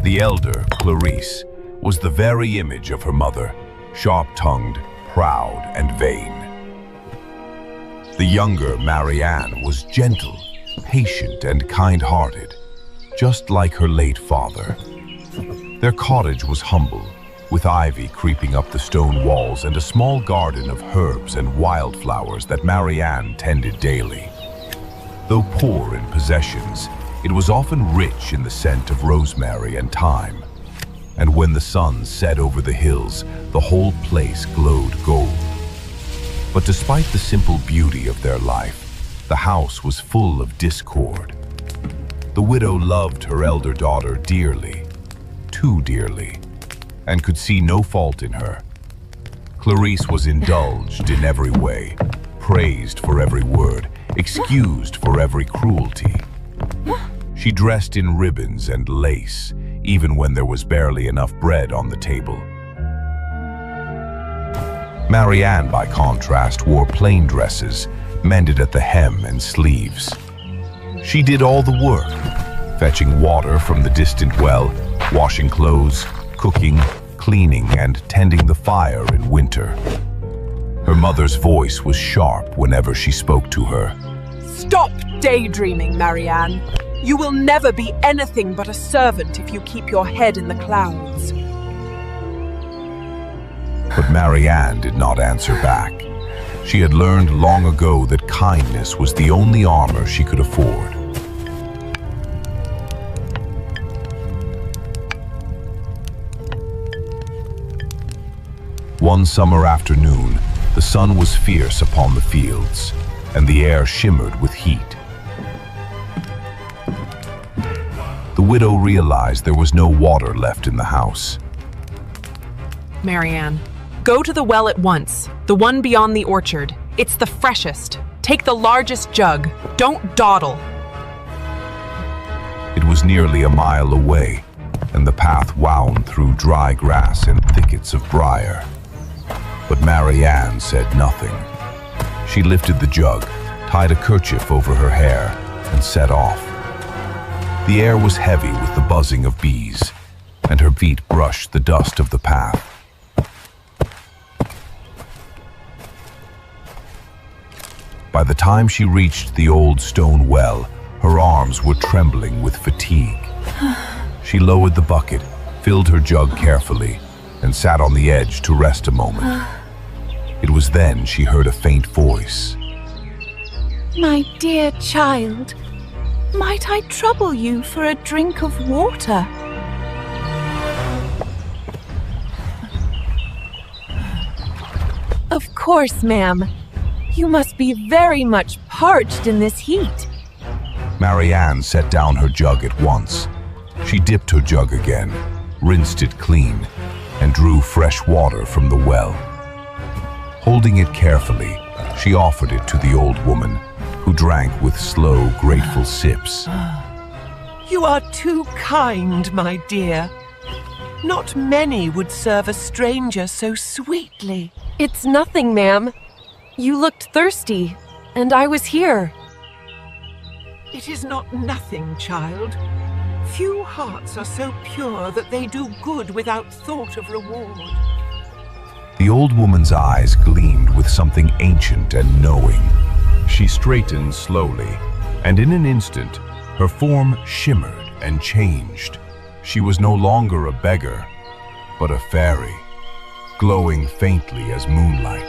The elder, Clarice, was the very image of her mother, sharp-tongued, proud, and vain. The younger, Marianne, was gentle, patient, and kind-hearted, just like her late father. Their cottage was humble, with ivy creeping up the stone walls and a small garden of herbs and wildflowers that Marianne tended daily. Though poor in possessions, it was often rich in the scent of rosemary and thyme. And when the sun set over the hills, the whole place glowed gold. But despite the simple beauty of their life, the house was full of discord. The widow loved her elder daughter dearly, too dearly, and could see no fault in her. Clarice was indulged in every way, praised for every word, excused for every cruelty. She dressed in ribbons and lace, even when there was barely enough bread on the table. Marianne, by contrast, wore plain dresses, mended at the hem and sleeves. She did all the work, fetching water from the distant well, washing clothes, cooking, cleaning, and tending the fire in winter. Her mother's voice was sharp whenever she spoke to her. Stop daydreaming, Marianne. You will never be anything but a servant if you keep your head in the clouds. But Marianne did not answer back. She had learned long ago that kindness was the only armor she could afford. One summer afternoon, the sun was fierce upon the fields, and the air shimmered with heat. The widow realized there was no water left in the house. Marianne, go to the well at once, the one beyond the orchard. It's the freshest. Take the largest jug. Don't dawdle. It was nearly a mile away, and the path wound through dry grass and thickets of briar. But Marianne said nothing. She lifted the jug, tied a kerchief over her hair, and set off. The air was heavy with the buzzing of bees, and her feet brushed the dust of the path. By the time she reached the old stone well, her arms were trembling with fatigue. She lowered the bucket, filled her jug carefully, and sat on the edge to rest a moment. It was then she heard a faint voice. My dear child, might I trouble you for a drink of water? Of course, ma'am. You must be very much parched in this heat. Marianne set down her jug at once. She dipped her jug again, rinsed it clean, and drew fresh water from the well. Holding it carefully, she offered it to the old woman, who drank with slow, grateful sips. You are too kind, my dear. Not many would serve a stranger so sweetly. It's nothing, ma'am. You looked thirsty, and I was here. It is not nothing, child. Few hearts are so pure that they do good without thought of reward. The old woman's eyes gleamed with something ancient and knowing. She straightened slowly, and in an instant, her form shimmered and changed. She was no longer a beggar, but a fairy, glowing faintly as moonlight.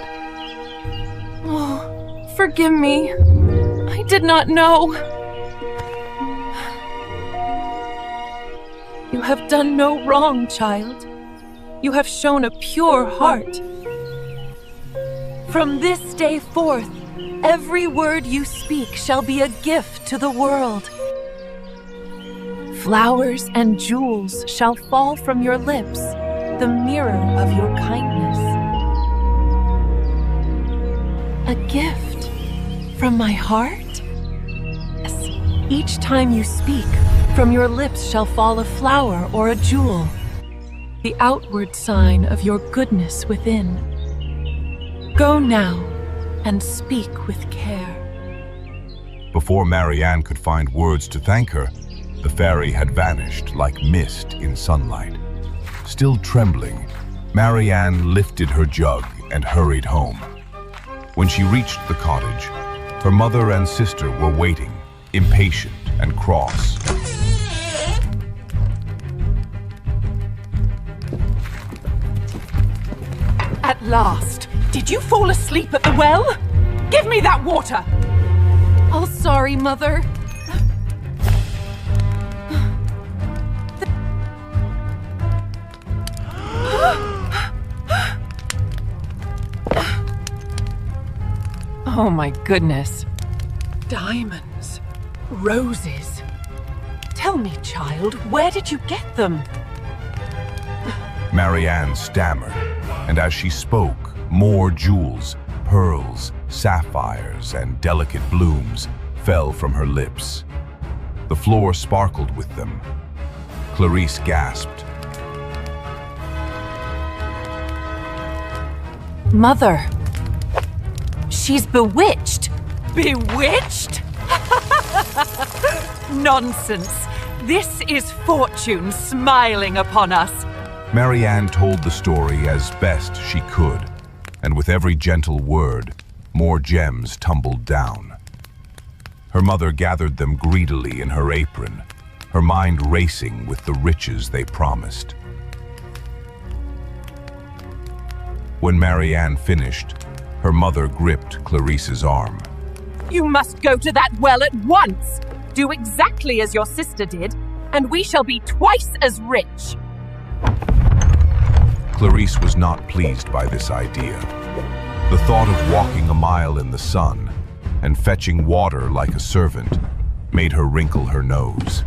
Oh, forgive me. I did not know. You have done no wrong, child. You have shown a pure heart. From this day forth, every word you speak shall be a gift to the world. Flowers and jewels shall fall from your lips, the mirror of your kindness. A gift from my heart? Yes. Each time you speak, from your lips shall fall a flower or a jewel, the outward sign of your goodness within. Go now and speak with care. Before Marianne could find words to thank her, the fairy had vanished like mist in sunlight. Still trembling, Marianne lifted her jug and hurried home. When she reached the cottage, her mother and sister were waiting, impatient and cross. At last! Did you fall asleep at the well? Give me that water! Oh, sorry, Mother. Oh my goodness. Diamonds. Roses. Tell me, child, where did you get them? Marianne stammered, and as she spoke, more jewels, pearls, sapphires, and delicate blooms fell from her lips. The floor sparkled with them. Clarice gasped. Mother, she's bewitched. Bewitched? Nonsense. This is fortune smiling upon us. Marianne told the story as best she could, and with every gentle word, more gems tumbled down. Her mother gathered them greedily in her apron, her mind racing with the riches they promised. When Marianne finished, her mother gripped Clarice's arm. You must go to that well at once. Do exactly as your sister did, and we shall be twice as rich. Clarice was not pleased by this idea. The thought of walking a mile in the sun and fetching water like a servant made her wrinkle her nose.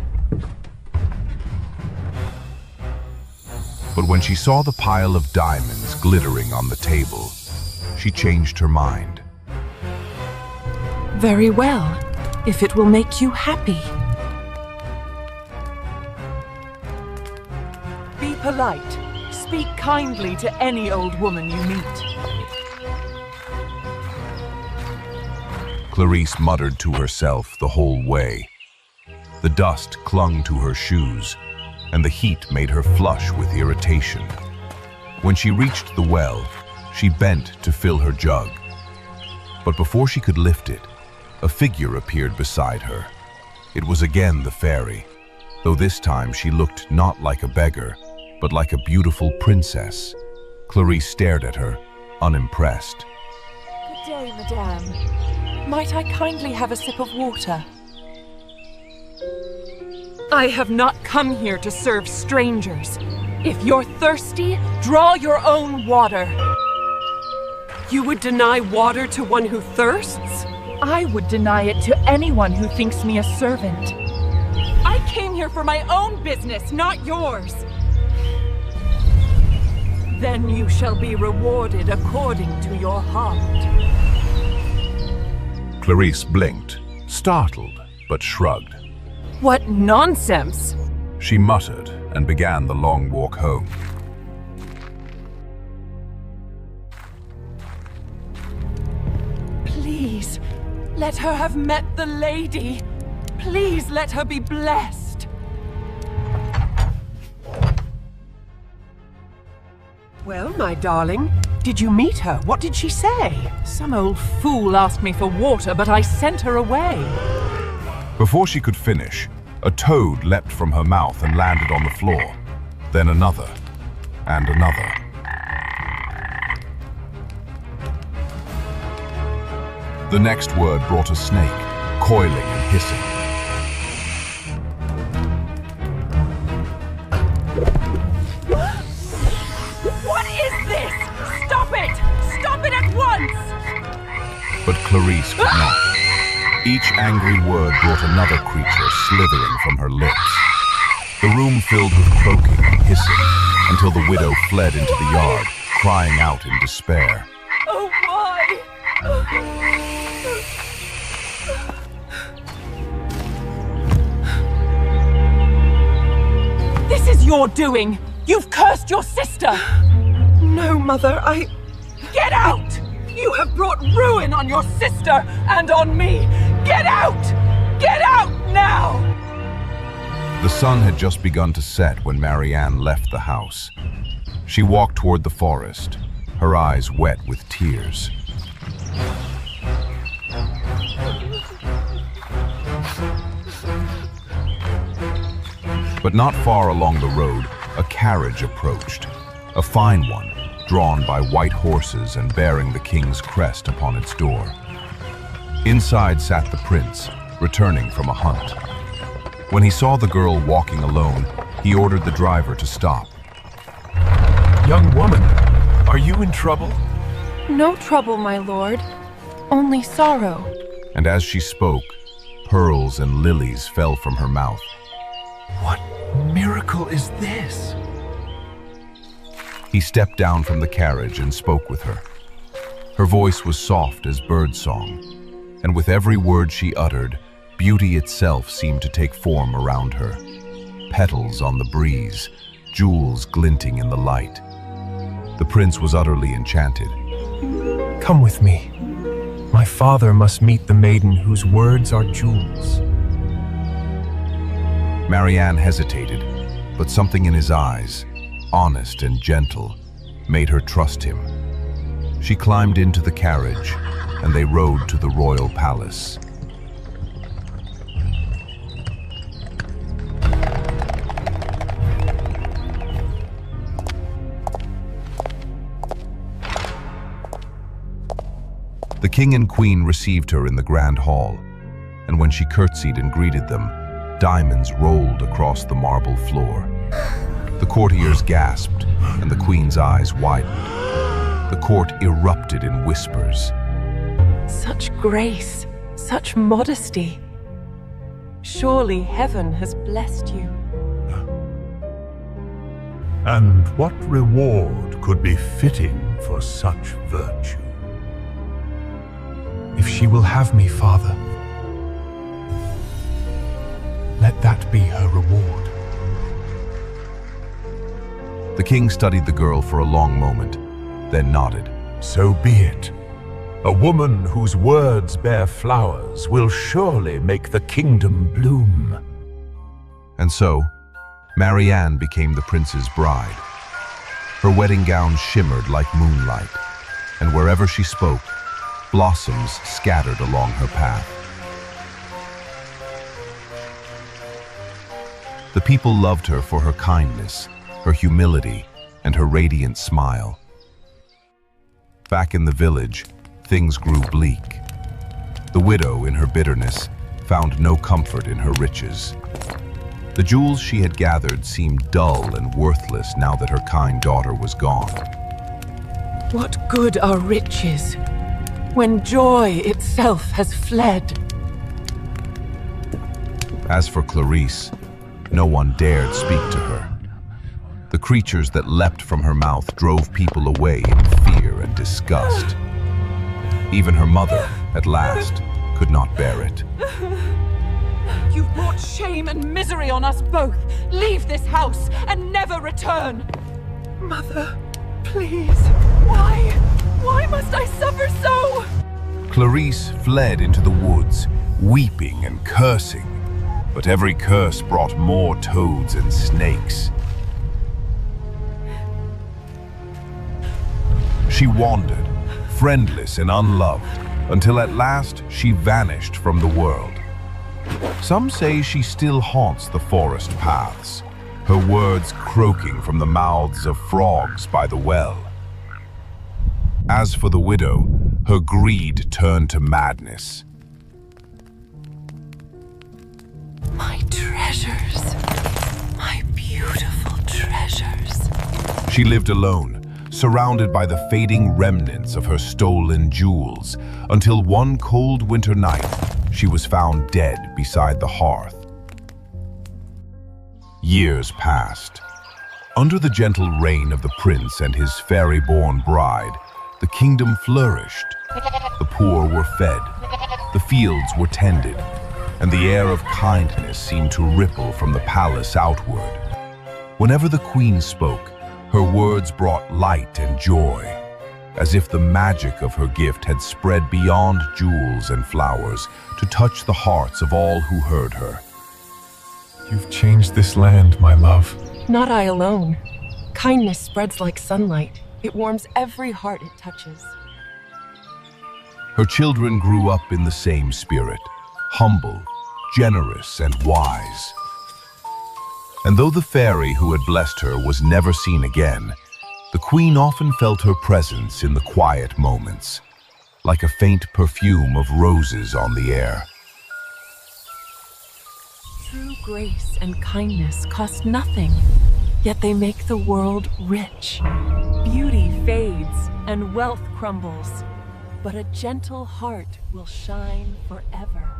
But when she saw the pile of diamonds glittering on the table, she changed her mind. Very well, if it will make you happy. Be polite. Speak kindly to any old woman you meet. Clarice muttered to herself the whole way. The dust clung to her shoes, and the heat made her flush with irritation. When she reached the well, she bent to fill her jug. But before she could lift it, a figure appeared beside her. It was again the fairy, though this time she looked not like a beggar, but like a beautiful princess. Clarice stared at her, unimpressed. Good day, madame. Might I kindly have a sip of water? I have not come here to serve strangers. If you're thirsty, draw your own water. You would deny water to one who thirsts? I would deny it to anyone who thinks me a servant. I came here for my own business, not yours. Then you shall be rewarded according to your heart. Clarice blinked, startled, but shrugged. What nonsense! She muttered and began the long walk home. Please, let her have met the lady. Please let her be blessed. Well, my darling, did you meet her? What did she say? Some old fool asked me for water, but I sent her away. Before she could finish, a toad leapt from her mouth and landed on the floor. Then another, and another. The next word brought a snake, coiling and hissing. What is this? Stop it! Stop it at once! But Clarice could not. Each angry word brought another creature slithering from her lips. The room filled with croaking and hissing, until the widow fled into the yard, crying out in despair. Oh, why? This is your doing! You've cursed your sister! No, Mother, Get out! You have brought ruin on your sister and on me! Get out! Get out now! The sun had just begun to set when Marianne left the house. She walked toward the forest, her eyes wet with tears. But not far along the road, a carriage approached, a fine one, drawn by white horses and bearing the king's crest upon its door. Inside sat the prince, returning from a hunt. When he saw the girl walking alone, he ordered the driver to stop. Young woman, are you in trouble? No trouble, my lord. Only sorrow. And as she spoke, pearls and lilies fell from her mouth. What miracle is this? He stepped down from the carriage and spoke with her. Her voice was soft as birdsong, and with every word she uttered, beauty itself seemed to take form around her. Petals on the breeze, jewels glinting in the light. The prince was utterly enchanted. Come with me. My father must meet the maiden whose words are jewels. Marianne hesitated, but something in his eyes, honest and gentle, made her trust him. She climbed into the carriage, and they rode to the royal palace. The king and queen received her in the grand hall, and when she curtsied and greeted them, diamonds rolled across the marble floor. The courtiers gasped, and the queen's eyes widened. The court erupted in whispers. Such grace, such modesty. Surely heaven has blessed you. And what reward could be fitting for such virtue? If she will have me, father, let that be her reward. The king studied the girl for a long moment, then nodded. So be it. A woman whose words bear flowers will surely make the kingdom bloom. And so, Marianne became the prince's bride. Her wedding gown shimmered like moonlight, and wherever she spoke, blossoms scattered along her path. The people loved her for her kindness, her humility, and her radiant smile. Back in the village, things grew bleak. The widow, in her bitterness, found no comfort in her riches. The jewels she had gathered seemed dull and worthless now that her kind daughter was gone. What good are riches when joy itself has fled? As for Clarice, no one dared speak to her. The creatures that leapt from her mouth drove people away in fear and disgust. Even her mother, at last, could not bear it. You've brought shame and misery on us both. Leave this house and never return. Mother, please. Why? Why must I suffer so? Clarice fled into the woods, weeping and cursing. But every curse brought more toads and snakes. She wandered, friendless and unloved, until at last she vanished from the world. Some say she still haunts the forest paths, her words croaking from the mouths of frogs by the well. As for the widow, her greed turned to madness. My treasures, my beautiful treasures. She lived alone, surrounded by the fading remnants of her stolen jewels, until one cold winter night, she was found dead beside the hearth. Years passed. Under the gentle reign of the prince and his fairy-born bride, the kingdom flourished. The poor were fed, the fields were tended, and the air of kindness seemed to ripple from the palace outward. Whenever the queen spoke, her words brought light and joy, as if the magic of her gift had spread beyond jewels and flowers to touch the hearts of all who heard her. You've changed this land, my love. Not I alone. Kindness spreads like sunlight. It warms every heart it touches. Her children grew up in the same spirit, humble, generous, and wise. And though the fairy who had blessed her was never seen again, the queen often felt her presence in the quiet moments, like a faint perfume of roses on the air. True grace and kindness cost nothing, yet they make the world rich. Beauty fades and wealth crumbles, but a gentle heart will shine forever.